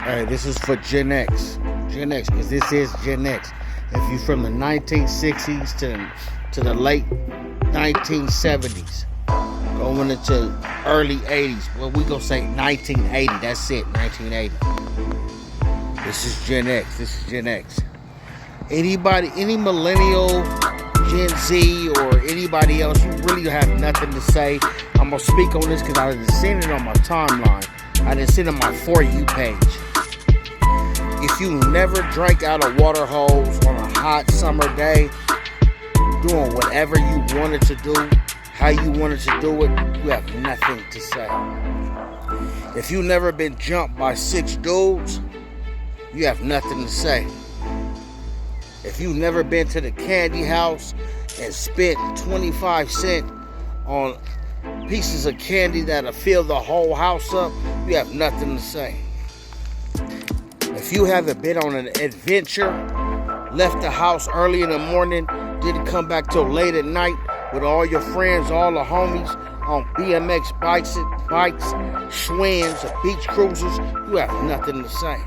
Hey, this is for Gen X. Gen X, because this is Gen X. If you're from the 1960s to the late 1970s, going into early 80s, well, we gonna say 1980. That's it, 1980. This is Gen X. This is Gen X. Anybody, any millennial, Gen Z, or anybody else, you really have nothing to say. I'm gonna speak on this because I didn't seen it on my timeline. I didn't see it on my For You page. If you never drank out a water hose on a hot summer day, doing whatever you wanted to do, how you wanted to do it, you have nothing to say. If you never been jumped by 6 dudes, you have nothing to say. If you never been to the candy house and spent 25 cents on pieces of candy that'll fill the whole house up, you have nothing to say. If you haven't been on an adventure, left the house early in the morning, didn't come back till late at night with all your friends, all the homies on BMX bikes, Schwinn's, beach cruisers, you have nothing to say.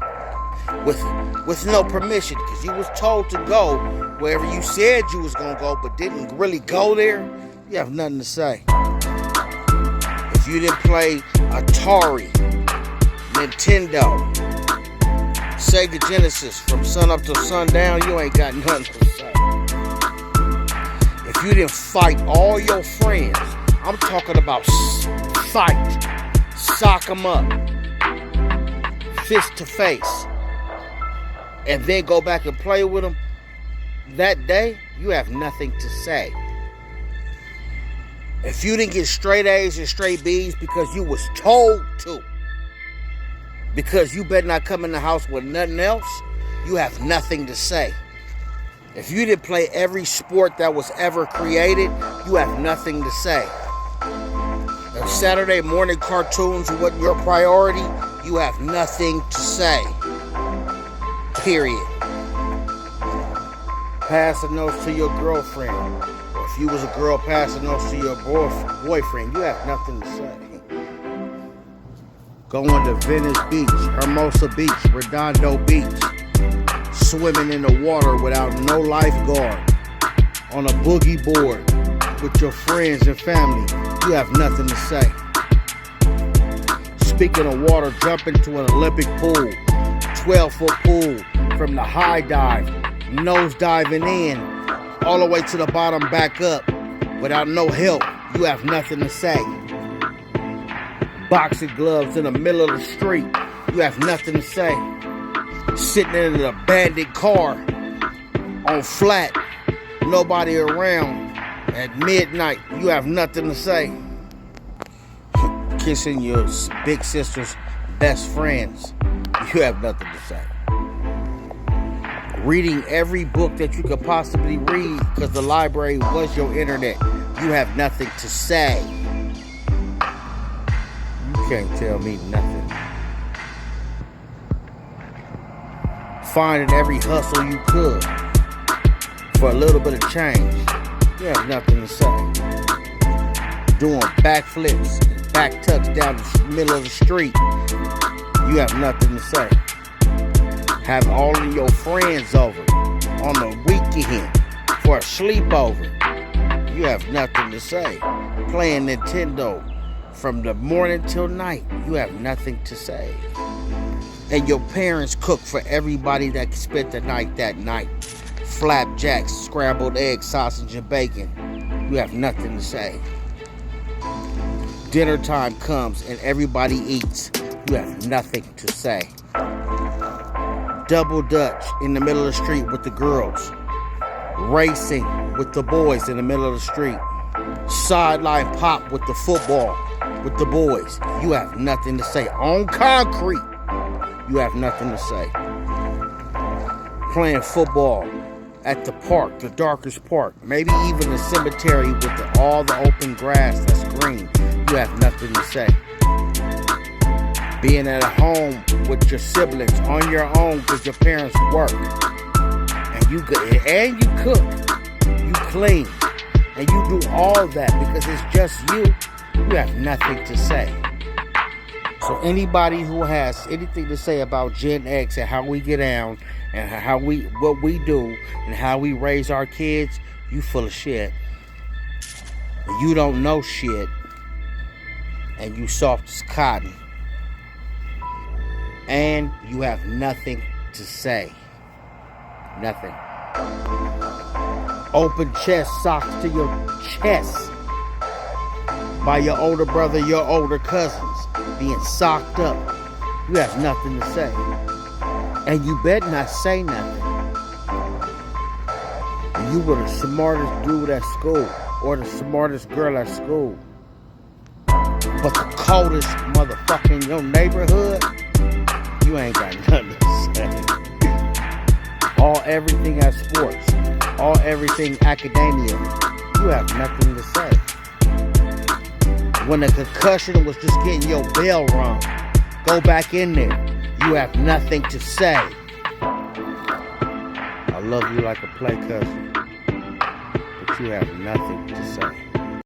With no permission, because you was told to go wherever you said you was gonna go, but didn't really go there, you have nothing to say. If you didn't play Atari, Nintendo, Sega Genesis from sun up to sundown, you ain't got nothing to say. If you didn't fight all your friends, I'm talking about fight, sock them up, fist to face, and then go back and play with them that day, you have nothing to say. If you didn't get straight A's and straight B's because you was told to, because you better not come in the house with nothing else, you have nothing to say. If you didn't play every sport that was ever created, you have nothing to say. If Saturday morning cartoons wasn't your priority, you have nothing to say. Period. Pass a note to your girlfriend. Or if you was a girl, pass a note to your boyfriend. You have nothing to say. Going to Venice Beach, Hermosa Beach, Redondo Beach, swimming in the water without no lifeguard, on a boogie board with your friends and family, you have nothing to say. Speaking of water, jump into an Olympic pool, 12-foot pool, from the high dive, nose diving in, all the way to the bottom back up, without no help, you have nothing to say. Boxing gloves in the middle of the street, you have nothing to say. Sitting in an abandoned car on flat, nobody around at midnight, you have nothing to say. Kissing your big sister's best friends, you have nothing to say. Reading every book that you could possibly read because the library was your internet, you have nothing to say. You can't tell me nothing. Finding every hustle you could for a little bit of change, you have nothing to say. Doing backflips, back tucks down the middle of the street, you have nothing to say. Have all of your friends over on the weekend for a sleepover, you have nothing to say. Playing Nintendo from the morning till night, you have nothing to say. And your parents cook for everybody that spent the night that night. Flapjacks, scrambled eggs, sausage, and bacon, you have nothing to say. Dinner time comes and everybody eats, you have nothing to say. Double dutch in the middle of the street with the girls. Racing with the boys in the middle of the street. Sideline pop with the football with the boys, you have nothing to say. On concrete, you have nothing to say. Playing football at the park, the darkest park, maybe even the cemetery with all the open grass that's green, you have nothing to say. Being at home with your siblings on your own because your parents work, and you cook, you clean, and you do all that because it's just you, you have nothing to say. So So anybody who has anything to say about Gen X and how we get down and what we do and how we raise our kids, you full of shit. You don't know shit, and you soft as cotton, and you have nothing to say. Nothing. Open chest socks to your chest by your older brother, your older cousins, being socked up. You have nothing to say. And you better not say nothing. You were the smartest dude at school, or the smartest girl at school. But the coldest motherfucker in your neighborhood, you ain't got nothing to say. All everything at sports, all everything academia, you have nothing to say. When the concussion was just getting your bell rung, go back in there. You have nothing to say. I love you like a play cousin, but you have nothing to say.